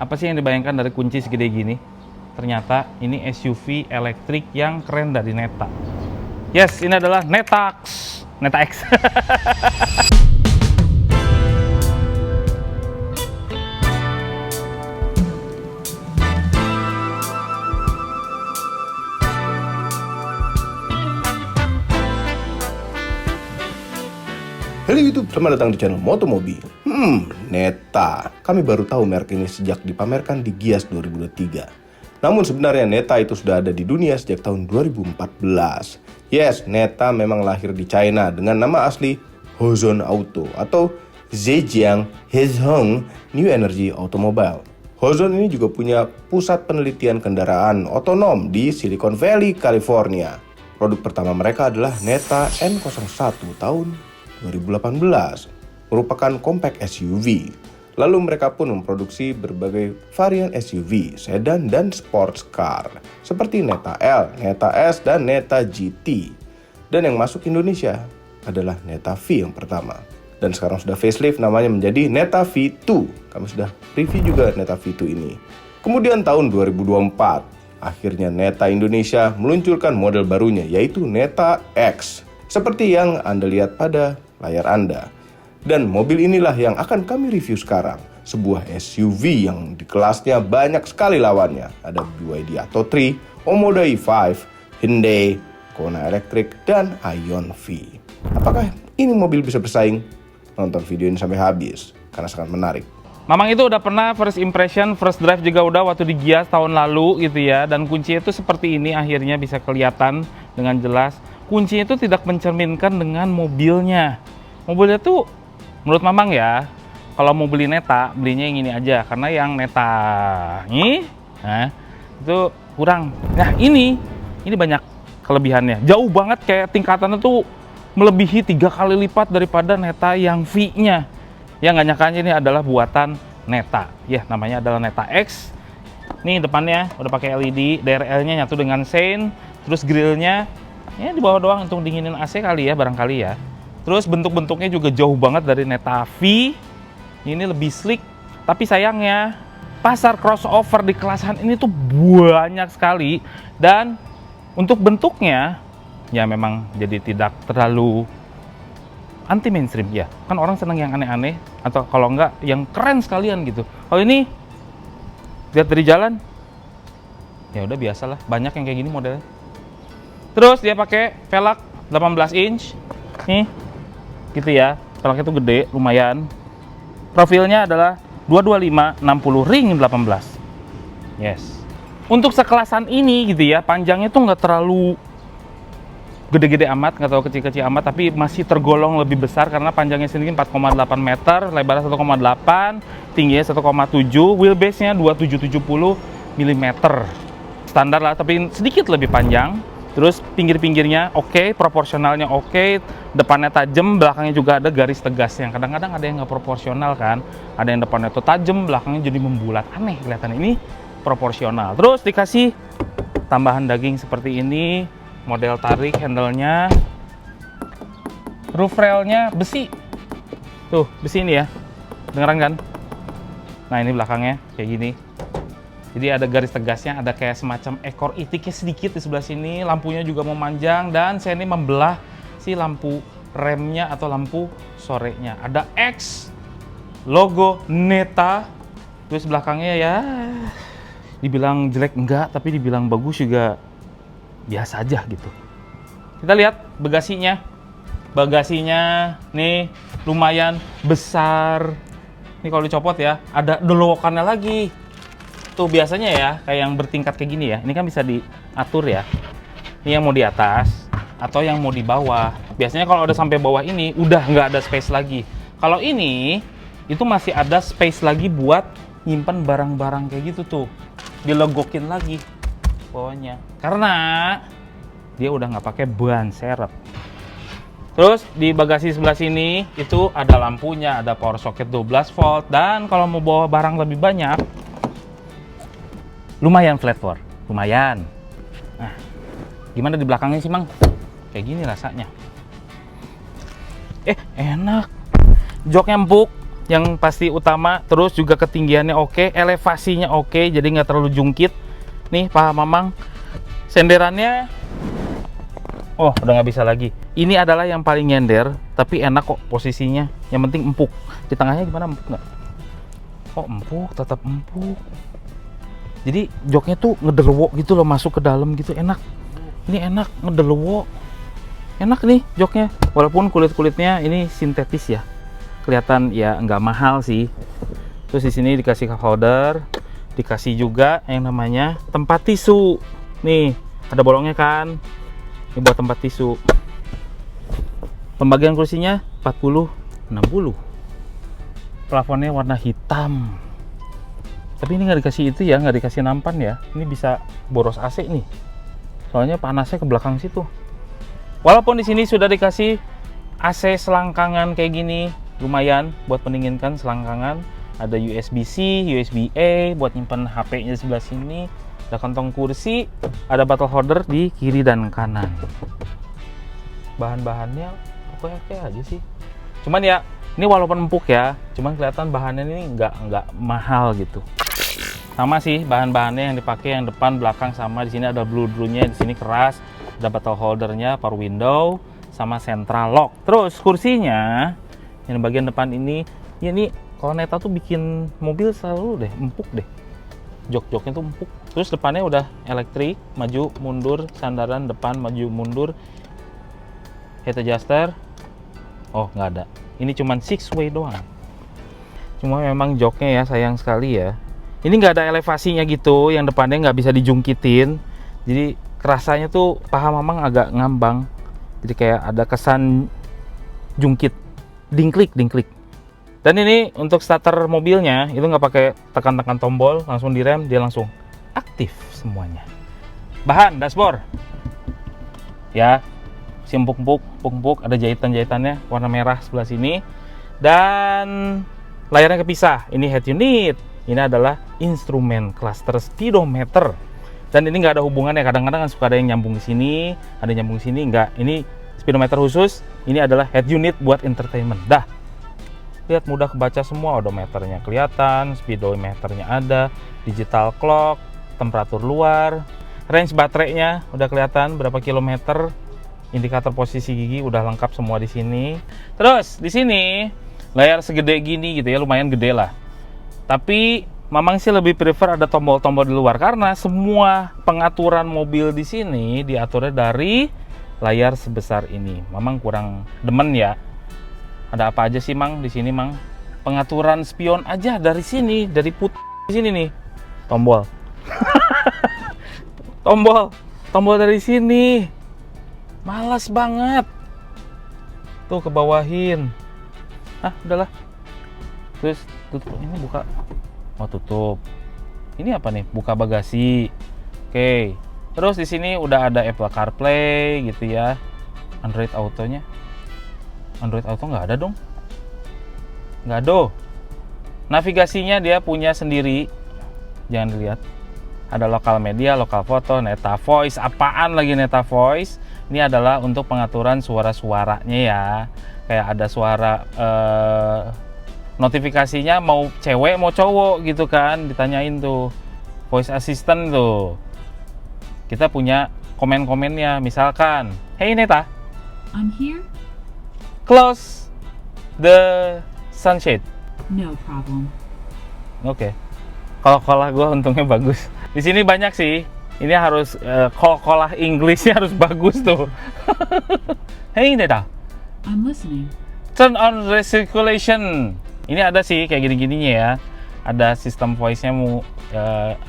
Apa sih yang dibayangkan dari kunci segede gini? Ternyata ini SUV elektrik yang keren dari Neta. Yes, ini adalah Neta X. Neta X. Halo YouTube, selamat datang di channel Motomobi. Neta. Kami baru tahu merek ini sejak dipamerkan di Gias 2023. Namun sebenarnya Neta itu sudah ada di dunia sejak tahun 2014. Yes, Neta memang lahir di China dengan nama asli Hozon Auto atau Zhejiang Hezhong New Energy Automobile. Hozon ini juga punya pusat penelitian kendaraan otonom di Silicon Valley, California. Produk pertama mereka adalah Neta N01 tahun 2018, merupakan compact SUV. Lalu mereka pun memproduksi berbagai varian SUV, sedan, dan sports car seperti Neta L, Neta S, dan Neta GT. Dan yang masuk Indonesia adalah Neta V yang pertama. Dan sekarang sudah facelift, namanya menjadi Neta V2. Kami sudah review juga Neta V2 ini. Kemudian tahun 2024, akhirnya Neta Indonesia meluncurkan model barunya, yaitu Neta X. Seperti yang Anda lihat pada layar Anda. Dan mobil inilah yang akan kami review sekarang. Sebuah SUV yang di kelasnya banyak sekali lawannya. Ada BYD Atto 3, Omoda E5, Hyundai, Kona Electric, dan Ion V. Apakah ini mobil bisa bersaing? Nonton video ini sampai habis, karena sangat menarik. Mamang itu udah pernah first impression, first drive juga udah waktu di Gias tahun lalu gitu ya. Dan kuncinya itu seperti ini, akhirnya bisa kelihatan dengan jelas. Kuncinya itu tidak mencerminkan dengan mobilnya. Mobilnya tuh menurut Mamang ya, kalau mau beli Neta, belinya yang ini aja. Karena yang Neta ini, itu kurang. Nah ini banyak kelebihannya. Jauh banget, kayak tingkatannya tuh melebihi 3 kali lipat daripada Neta yang V-nya. Yang nggak nyangkanya ini adalah buatan Neta. Ya, namanya adalah Neta X. Nih depannya udah pakai LED, DRL-nya nyatu dengan sein, terus grillnya ya di bawah doang untuk dinginin AC kali ya, barangkali ya. Terus bentuk-bentuknya juga jauh banget dari Neta V. Ini lebih sleek, tapi sayangnya pasar crossover di kelasan ini tuh banyak sekali. Dan untuk bentuknya ya memang jadi tidak terlalu anti mainstream ya. Kan orang senang yang aneh-aneh atau kalau enggak yang keren sekalian gitu. Kalau ini lihat dari jalan ya udah biasalah, banyak yang kayak gini modelnya. Terus dia pakai velg 18 inch nih gitu ya, velgnya tuh gede lumayan. Profilnya adalah 225 60 ring 18. Yes, untuk sekelasan ini gitu ya, panjangnya tuh nggak terlalu gede-gede amat, nggak terlalu kecil-kecil amat, tapi masih tergolong lebih besar karena panjangnya sendiri 4,8 meter, lebarnya 1,8, tingginya 1,7, wheelbase-nya 2770 mm. Standar lah, tapi sedikit lebih panjang. Terus pinggir-pinggirnya oke, proporsionalnya oke, depannya tajam, belakangnya juga ada garis tegas. Yang kadang-kadang ada yang nggak proporsional kan, ada yang depannya tuh tajam, belakangnya jadi membulat, aneh kelihatan. Ini proporsional. Terus dikasih tambahan daging seperti ini, model tarik handle-nya, roof rail-nya besi, tuh besi ini ya, dengeran kan? Nah ini belakangnya kayak gini. Jadi ada garis tegasnya, ada kayak semacam ekor itiknya sedikit di sebelah sini. Lampunya juga memanjang dan saya ini membelah si lampu remnya atau lampu sorenya. Ada X, logo Neta. Terus belakangnya ya dibilang jelek enggak, tapi dibilang bagus juga biasa aja gitu. Kita lihat bagasinya. Bagasinya nih lumayan besar. Ini kalau dicopot ya, ada delokannya lagi. Tuh biasanya ya, kayak yang bertingkat kayak gini ya. Ini kan bisa diatur ya. Ini yang mau di atas atau yang mau di bawah. Biasanya kalau udah sampai bawah ini udah nggak ada space lagi. Kalau ini itu masih ada space lagi buat nyimpan barang-barang kayak gitu tuh. Dilegokin lagi bawahnya. Karena dia udah nggak pakai ban serep. Terus di bagasi sebelah sini itu ada lampunya, ada power socket 12 volt, dan kalau mau bawa barang lebih banyak lumayan flatboard, lumayan. Nah, gimana di belakangnya sih, Mang? Kayak gini rasanya. Enak. Joknya empuk, yang pasti utama. Terus juga ketinggiannya oke, elevasinya oke, jadi nggak terlalu jungkit. Nih paha mamang, senderannya, oh udah nggak bisa lagi. Ini adalah yang paling nyender, tapi enak kok posisinya. Yang penting empuk. Di tengahnya gimana, empuk nggak? Oh empuk, tetap empuk. Jadi joknya tuh ngederwo gitu loh, masuk ke dalam gitu, enak. Ini enak, ngederwo. Enak nih joknya, walaupun kulit-kulitnya ini sintetis ya. Kelihatan ya nggak mahal sih. Terus di sini dikasih cup holder, dikasih juga yang namanya tempat tisu. Nih, ada bolongnya kan? Ini buat tempat tisu. Pembagian kursinya 40-60. Plafonnya warna hitam. Tapi ini nggak dikasih itu ya, nggak dikasih nampan ya. Ini bisa boros AC nih. Soalnya panasnya ke belakang situ. Walaupun di sini sudah dikasih AC selangkangan kayak gini, lumayan buat pendinginkan selangkangan. Ada USB-C, USB-A buat nyimpan HP-nya sebelah sini. Ada kantong kursi, ada bottle holder di kiri dan kanan. Bahan-bahannya oke aja sih. Cuman ya, ini walaupun empuk ya, cuman kelihatan bahannya ini nggak mahal gitu. Sama sih bahan-bahannya yang dipakai, yang depan, belakang sama. Di sini ada blue-nya, di sini keras. Ada bottle holdernya, power window, sama central lock. Terus kursinya yang bagian depan ini, ya ini kalau Neta tuh bikin mobil selalu deh empuk deh. Jok-joknya tuh empuk. Terus depannya udah elektrik, maju mundur, sandaran depan maju mundur. Head adjuster, oh nggak ada. Ini cuman 6-way doang. Cuma memang joknya ya sayang sekali ya. Ini nggak ada elevasinya gitu, yang depannya nggak bisa dijungkitin. Jadi kerasanya tuh paha mamang agak ngambang. Jadi kayak ada kesan jungkit, dingklik. Dan ini untuk starter mobilnya itu nggak pakai tekan-tekan tombol, langsung direm, dia langsung aktif semuanya. Bahan dashboard, ya, si empuk, ada jahitan-jahitannya warna merah sebelah sini. Dan layarnya kepisah. Ini head unit, ini adalah instrumen cluster speedometer. Dan ini nggak ada hubungannya, kadang-kadang suka ada yang nyambung ke sini, ada yang nyambung ke sini, nggak. Ini speedometer khusus, ini adalah head unit buat entertainment. Dah, lihat mudah kebaca semua, odometernya kelihatan, speedometernya ada, digital clock, temperatur luar, range baterainya udah kelihatan berapa kilometer, indikator posisi gigi udah lengkap semua di sini. Terus di sini layar segede gini gitu ya, lumayan gede lah. Tapi Mamang sih lebih prefer ada tombol-tombol di luar karena semua pengaturan mobil di sini diaturnya dari layar sebesar ini. Mamang kurang demen ya. Ada apa aja sih Mang di sini Mang? Pengaturan spion aja dari sini, dari di sini nih. Tombol. Tombol dari sini. Malas banget. Tuh ke bawahin. Ah, udahlah. Terus tutup ini buka. Oh, tutup. Ini apa nih? Buka bagasi. Oke. Terus di sini udah ada Apple CarPlay gitu ya. Android Auto-nya. Android Auto nggak ada dong. Nggak ada. Navigasinya dia punya sendiri. Jangan dilihat. Ada lokal media, lokal foto, Neta Voice. Apaan lagi Neta Voice? Ini adalah untuk pengaturan suara-suaranya ya. Kayak ada suara notifikasinya mau cewek mau cowok gitu kan, ditanyain tuh. Voice assistant tuh. Kita punya komen-komennya, misalkan, "Hey Neta, I'm here. close the sunshade." No problem. Oke. Kalau gue untungnya bagus. Di sini banyak sih. Ini harus call Inggrisnya harus bagus tuh. "Hey Neta, I'm listening. turn on recirculation." Ini ada sih kayak gini-gininya ya. Ada sistem voice-nya mau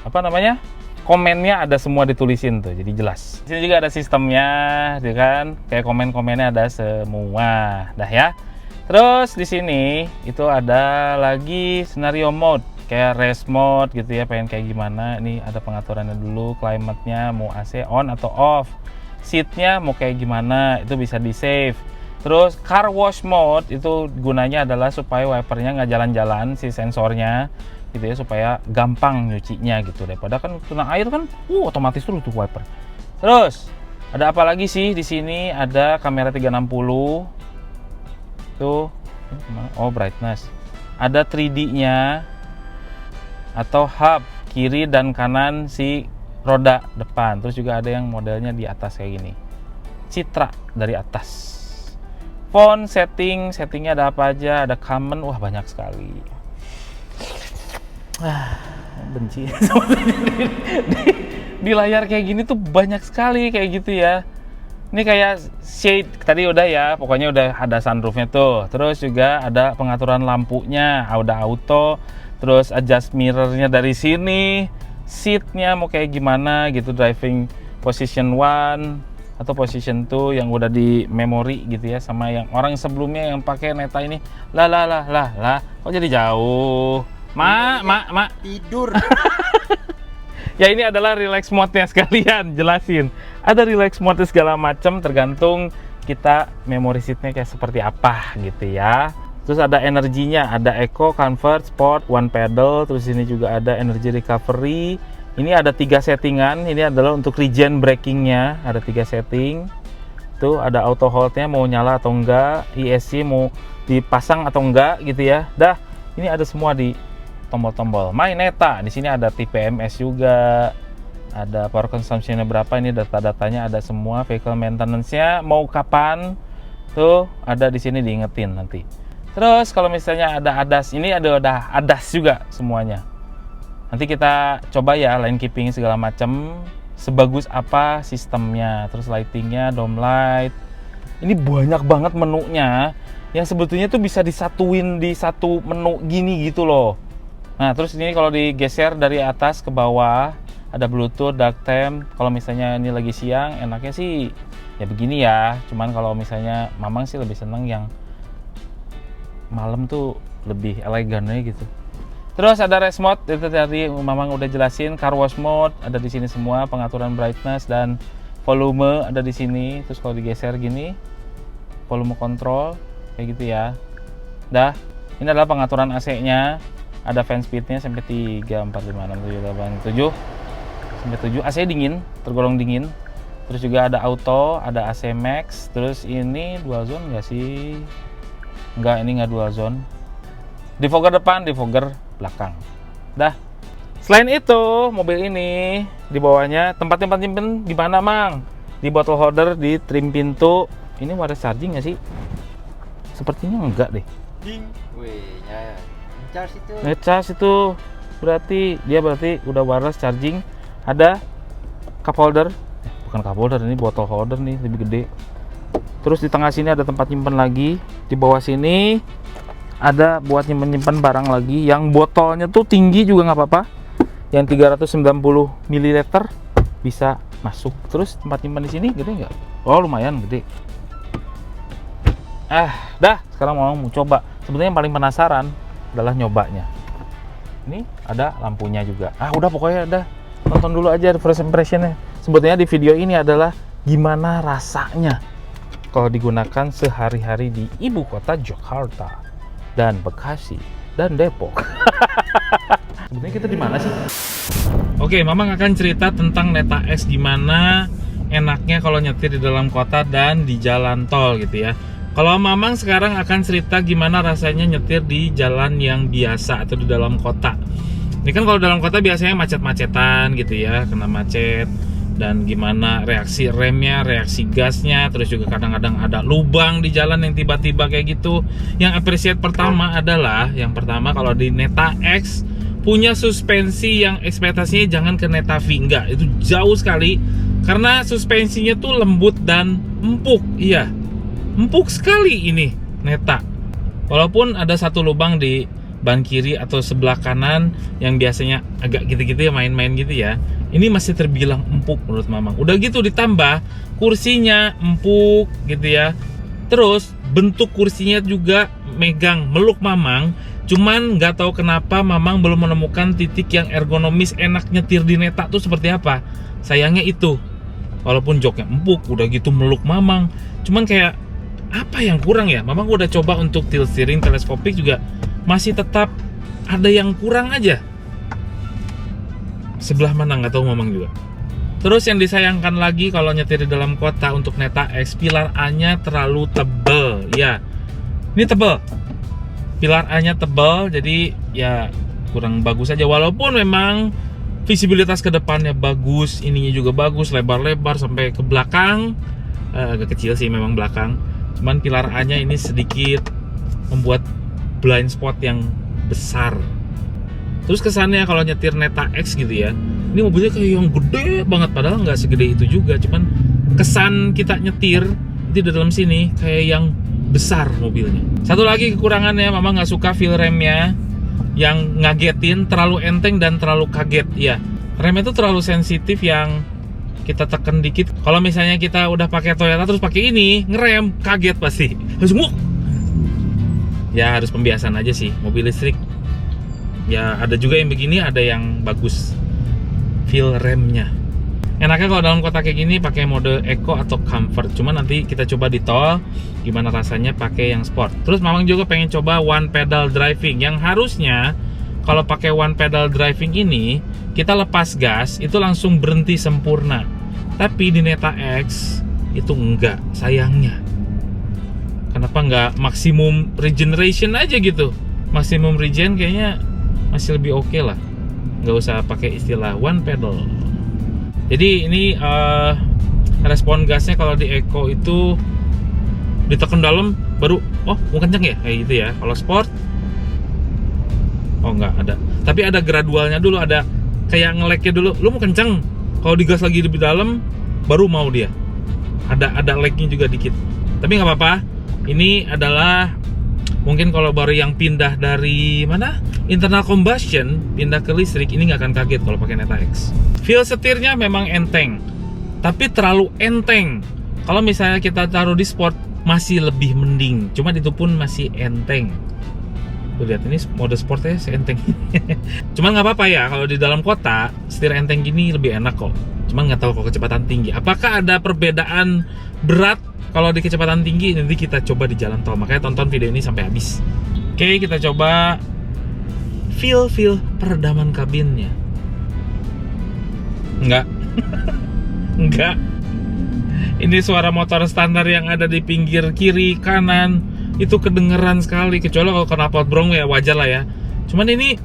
apa namanya? Komennya ada semua ditulisin tuh, jadi jelas. Di sini juga ada sistemnya, gitu kan? Kayak komen-komennya ada semua. Dah ya. Terus di sini itu ada lagi scenario mode, kayak race mode gitu ya, pengen kayak gimana. Ini ada pengaturannya dulu, climate-nya mau AC on atau off. Seat-nya mau kayak gimana, itu bisa di-save. Terus car wash mode itu gunanya adalah supaya wipernya nggak jalan-jalan si sensornya gitu ya, supaya gampang nyucinya gitu, daripada kan kena air kan otomatis terus tuh wiper. Terus ada apa lagi sih di sini? Ada kamera 360 tuh, oh brightness. ada 3D-nya atau hub kiri dan kanan si roda depan. Terus juga ada yang modelnya di atas kayak gini, citra dari atas. Font, settingnya ada apa aja, ada common, wah banyak sekali. Benci di layar kayak gini tuh banyak sekali kayak gitu ya. Ini kayak shade tadi udah ya, pokoknya udah ada sunroofnya tuh. Terus juga ada pengaturan lampunya, udah auto. Terus adjust mirrornya dari sini, seatnya mau kayak gimana gitu, driving position 1 atau position 2 yang udah di memori gitu ya, sama yang orang sebelumnya yang pakai Neta ini. Lah, kok jadi jauh? Mak. Tidur. Ya ini adalah relax mode-nya sekalian, jelasin. Ada relax mode segala macam tergantung kita memory seat-nya kayak seperti apa gitu ya. Terus ada energinya, ada Eco, Comfort, Sport, One Pedal. Terus ini juga ada Energy Recovery. Ini ada 3 settingan. Ini adalah untuk regen braking-nya, ada 3 setting. Tuh ada auto hold-nya mau nyala atau enggak, ESC mau dipasang atau enggak gitu ya. Dah, ini ada semua di tombol-tombol. My Neta, di sini ada TPMS juga. Ada power consumption-nya berapa, ini data-datanya ada semua, vehicle maintenance-nya mau kapan. Tuh, ada di sini diingetin nanti. Terus kalau misalnya ada ADAS, ini ada ADAS juga semuanya. Nanti kita coba ya line keeping segala macam, sebagus apa sistemnya. Terus lightingnya, dome light. Ini banyak banget menunya yang sebetulnya tuh bisa disatuin di satu menu gini gitu loh. Nah terus ini kalau digeser dari atas ke bawah, ada Bluetooth, dark theme. Kalau misalnya ini lagi siang, enaknya sih ya begini ya. Cuman kalau misalnya Mamang sih lebih seneng yang malam tuh lebih elegannya gitu. Terus ada race mode, itu tadi Mamang udah jelasin. Car wash mode ada di sini semua, pengaturan brightness dan volume ada di sini. Terus kalau digeser gini, volume control kayak gitu ya. Dah, ini adalah pengaturan AC-nya. Ada fan speed-nya sampai 3, 4, 5, 6, 7, 8, 7 sampai 7. AC dingin, tergolong dingin. Terus juga ada auto, ada AC max. Terus ini dual zone nggak sih? Enggak, ini nggak dual zone. Defogger depan, defogger belakang. Dah. Selain itu, mobil ini di bawahnya tempat nyimpen di mana, Mang? Di bottle holder, di trim pintu. Ini wireless charging nggak sih? Sepertinya enggak deh. Ding. Wih, ya. Charge itu. Ngecas itu berarti udah wireless charging. Ada cup holder, bukan cup holder, ini bottle holder nih, lebih gede. Terus di tengah sini ada tempat nyimpen lagi. Di bawah sini ada buat nyimpen barang lagi. Yang botolnya tuh tinggi juga nggak apa-apa. Yang 390 ml bisa masuk. Terus tempat nyimpen di sini gede nggak? Oh lumayan gede. Dah sekarang mau coba. Sebetulnya yang paling penasaran adalah nyobanya. Ini ada lampunya juga. Udah pokoknya udah tonton dulu aja first impressionnya. Sebetulnya di video ini adalah gimana rasanya kalau digunakan sehari-hari di ibu kota Jakarta dan Bekasi dan Depok. Sebetulnya kita di mana sih? Oke, Mamang akan cerita tentang Neta X, gimana enaknya kalau nyetir di dalam kota dan di jalan tol gitu ya. Kalau Mamang sekarang akan cerita gimana rasanya nyetir di jalan yang biasa atau di dalam kota. Ini kan kalau dalam kota biasanya macet-macetan gitu ya, kena macet. Dan gimana reaksi remnya, reaksi gasnya. Terus juga kadang-kadang ada lubang di jalan yang tiba-tiba kayak gitu. Yang appreciate pertama adalah, yang pertama kalau di Neta X punya suspensi yang ekspektasinya jangan ke Neta V. Enggak, itu jauh sekali. Karena suspensinya tuh lembut dan empuk. Iya, empuk sekali ini Neta. Walaupun ada satu lubang di ban kiri atau sebelah kanan yang biasanya agak gitu-gitu ya, main-main gitu ya, ini masih terbilang empuk menurut Mamang. Udah gitu ditambah kursinya empuk gitu ya. Terus bentuk kursinya juga megang, meluk Mamang. Cuman nggak tahu kenapa Mamang belum menemukan titik yang ergonomis enak nyetir di Neta tuh seperti apa. Sayangnya itu. Walaupun joknya empuk, udah gitu meluk Mamang. Cuman kayak apa yang kurang ya? Mamang udah coba untuk tilt steering teleskopik juga masih tetap ada yang kurang aja. Sebelah mana nggak tahu Mamang juga. Terus yang disayangkan lagi kalau nyetir di dalam kota untuk Neta X, pilar A-nya terlalu tebel. Ya, ini tebel. Pilar A-nya tebal, jadi ya kurang bagus aja. Walaupun memang visibilitas ke depannya bagus, ininya juga bagus, lebar-lebar sampai ke belakang. Agak kecil sih memang belakang. Cuman pilar A-nya ini sedikit membuat blind spot yang besar. Terus kesannya kalau nyetir Neta X gitu ya, ini mobilnya kayak yang gede banget, padahal nggak segede itu juga. Cuman kesan kita nyetir itu di dalam sini kayak yang besar mobilnya. Satu lagi kekurangannya, mama nggak suka feel remnya yang ngagetin, terlalu enteng dan terlalu kaget. Ya, remnya itu terlalu sensitif, yang kita tekan dikit. Kalau misalnya kita udah pakai Toyota terus pakai ini ngerem, kaget pasti. Langsung ya harus pembiasaan aja sih. Mobil listrik ya ada juga yang begini, ada yang bagus feel remnya. Enaknya kalau dalam kota kayak gini pakai mode Eco atau Comfort. Cuma nanti kita coba di tol gimana rasanya pakai yang Sport. Terus Mamang juga pengen coba one pedal driving, yang harusnya kalau pakai one pedal driving ini kita lepas gas itu langsung berhenti sempurna. Tapi di Neta X itu enggak, sayangnya. Kenapa enggak maksimum regeneration aja gitu? Maksimum regen kayaknya masih lebih oke lah. Nggak usah pakai istilah one pedal. Jadi ini respon gasnya kalau di Eco itu ditekan dalam baru mau kenceng ya, kayak gitu ya. Kalau Sport nggak ada, tapi ada gradualnya dulu, ada kayak ngeleknya dulu. Lu mau kenceng, kalau digas lagi lebih dalam baru mau dia. Ada lagnya juga dikit, tapi nggak apa-apa. Ini adalah mungkin kalau baru yang pindah dari mana internal combustion pindah ke listrik, ini nggak akan kaget kalau pakai Neta X. Feel setirnya memang enteng, tapi terlalu enteng. Kalau misalnya kita taruh di Sport masih lebih mending, cuma itu pun masih enteng. Tuh lihat, ini mode Sportnya seenteng. Cuman nggak apa-apa ya, kalau di dalam kota setir enteng gini lebih enak kok. Cuman nggak tahu kalau kecepatan tinggi apakah ada perbedaan berat. Kalau di kecepatan tinggi nanti kita coba di jalan tol, makanya tonton video ini sampai habis. Oke, kita coba feel peredaman kabinnya. Enggak. Enggak. Ini suara motor standar yang ada di pinggir kiri kanan itu kedengeran sekali, kecuali kalau knalpot brong ya wajar lah ya. Cuman ini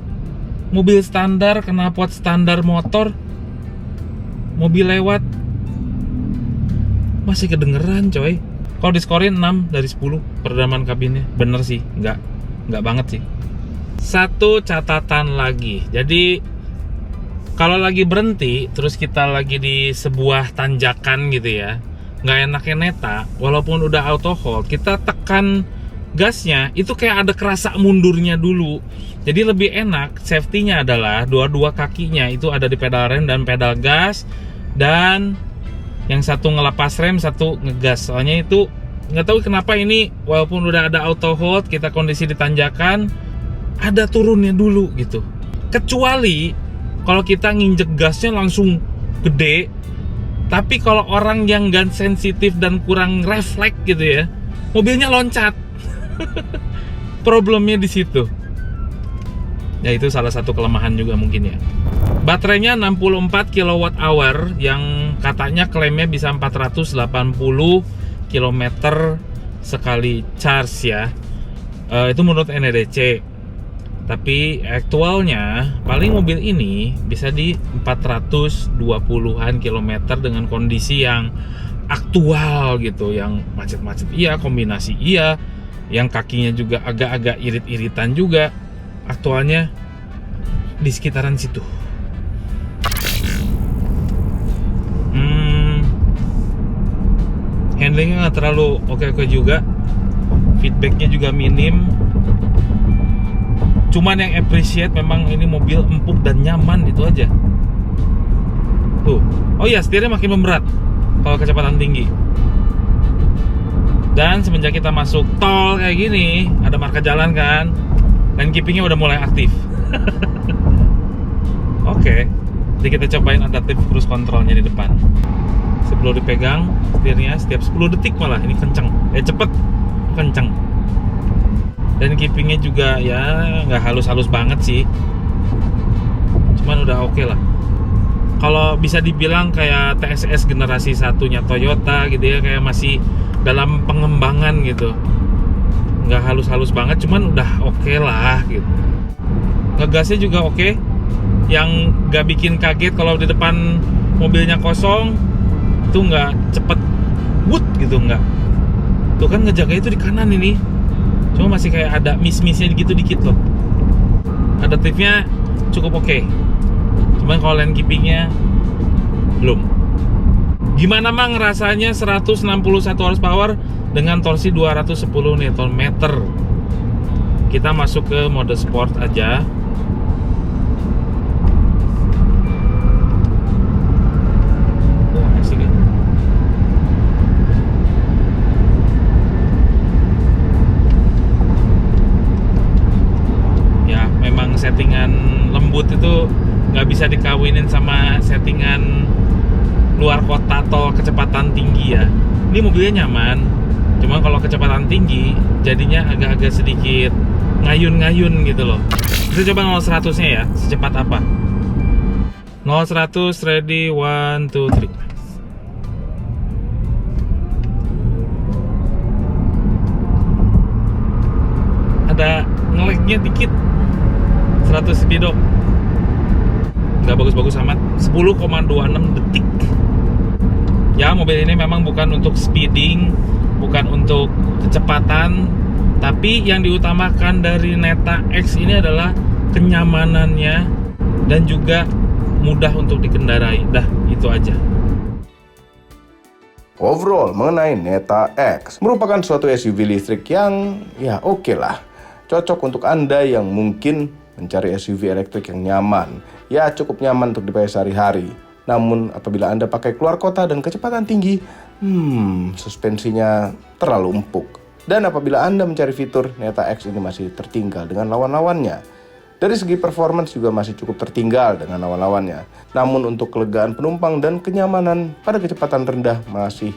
mobil standar, knalpot standar motor, mobil lewat masih kedengeran coy. Kalau diskorin 6 dari 10 peredaman kabinnya. Bener sih, enggak banget sih. Satu catatan lagi. Jadi kalau lagi berhenti terus kita lagi di sebuah tanjakan gitu ya, nggak enaknya Neta, walaupun udah auto hold, kita tekan gasnya itu kayak ada kerasa mundurnya dulu. Jadi lebih enak, safety-nya adalah dua-dua kakinya itu ada di pedal rem dan pedal gas, dan yang satu ngelepas rem, satu ngegas. Soalnya itu nggak tahu kenapa ini walaupun udah ada auto hold, kita kondisi di tanjakan ada turunnya dulu gitu. Kecuali kalau kita nginjek gasnya langsung gede. Tapi kalau orang yang nggak sensitif dan kurang refleks gitu ya, mobilnya loncat. Problemnya di situ. Ya itu salah satu kelemahan juga mungkin ya. Baterainya 64 kWh yang katanya klaimnya bisa 480 km sekali charge ya. Itu menurut NEDC. Tapi aktualnya paling mobil ini bisa di 420-an kilometer dengan kondisi yang aktual gitu, yang macet-macet iya, kombinasi iya, yang kakinya juga agak-agak irit-iritan juga. Aktualnya di sekitaran situ. Handlingnya nggak terlalu oke juga, feedbacknya juga minim. Cuman yang appreciate memang ini mobil empuk dan nyaman, itu aja. Tuh, oh iya, setirnya makin memberat kalau kecepatan tinggi. Dan semenjak kita masuk tol kayak gini, ada marka jalan kan, lane keepingnya udah mulai aktif. Oke, jadi kita cobain adaptive cruise controlnya di depan. Sebelum dipegang setirnya setiap 10 detik malah ini kenceng, cepet, kenceng. Dan keepingnya juga ya nggak halus-halus banget sih, cuman udah oke lah. Kalau bisa dibilang kayak TSS generasi satunya Toyota gitu ya, kayak masih dalam pengembangan gitu, nggak halus-halus banget, cuman udah oke lah gitu. Ngegasnya juga oke, yang nggak bikin kaget kalau di depan mobilnya kosong itu nggak cepet wut gitu, nggak. Tuh kan ngejaga itu di kanan ini, cuma masih kayak ada miss-missnya gitu dikit loh. Adaptifnya cukup oke, cuman kalau lane keepingnya belum. Gimana mang rasanya 161 horsepower dengan torsi 210 Nm? Kita masuk ke mode sport aja. Asik ya. Ya memang settingan lembut itu nggak bisa dikawinin sama settingan luar kota atau kecepatan tinggi ya. Ini mobilnya nyaman, cuma kalau kecepatan tinggi jadinya agak-agak sedikit ngayun-ngayun gitu loh. Kita coba 0-100 nya ya, secepat apa. 0-100 ready, 1, 2, 3. Ada nge-lag-nya dikit, 100 speedo, nggak bagus-bagus amat. 10,26 detik. Ya, mobil ini memang bukan untuk speeding, bukan untuk kecepatan, tapi yang diutamakan dari Neta X ini adalah kenyamanannya dan juga mudah untuk dikendarai. Dah, itu aja. Overall, mengenai Neta X, merupakan suatu SUV listrik yang ya oke lah. Cocok untuk Anda yang mungkin mencari SUV elektrik yang nyaman. Ya, cukup nyaman untuk dipakai sehari-hari. Namun apabila Anda pakai keluar kota dan kecepatan tinggi, suspensinya terlalu empuk. Dan apabila Anda mencari fitur, Neta X ini masih tertinggal dengan lawan-lawannya. Dari segi performance juga masih cukup tertinggal dengan lawan-lawannya. Namun untuk kelegaan penumpang dan kenyamanan pada kecepatan rendah masih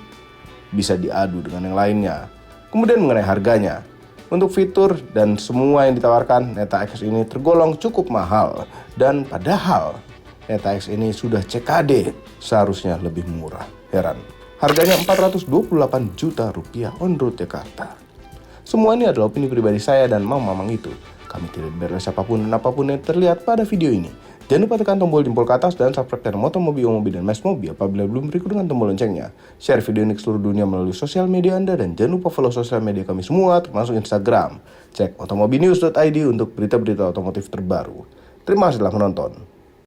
bisa diadu dengan yang lainnya. Kemudian mengenai harganya, untuk fitur dan semua yang ditawarkan, Neta X ini tergolong cukup mahal. Dan padahal Neta X ini sudah CKD, seharusnya lebih murah. Heran, harganya 428 juta rupiah on road Jakarta. Semua ini adalah opini pribadi saya dan mamang itu. Kami tidak dibayar oleh siapapun dan apapun yang terlihat pada video ini. Jangan lupa tekan tombol jempol ke atas dan subscribe channel Motomobi, Omobi, dan Mas Mobi apabila belum berikut dengan tombol loncengnya. Share video ini ke seluruh dunia melalui sosial media Anda dan jangan lupa follow sosial media kami semua termasuk Instagram. Cek otomobinews.id untuk berita-berita otomotif terbaru. Terima kasih telah menonton.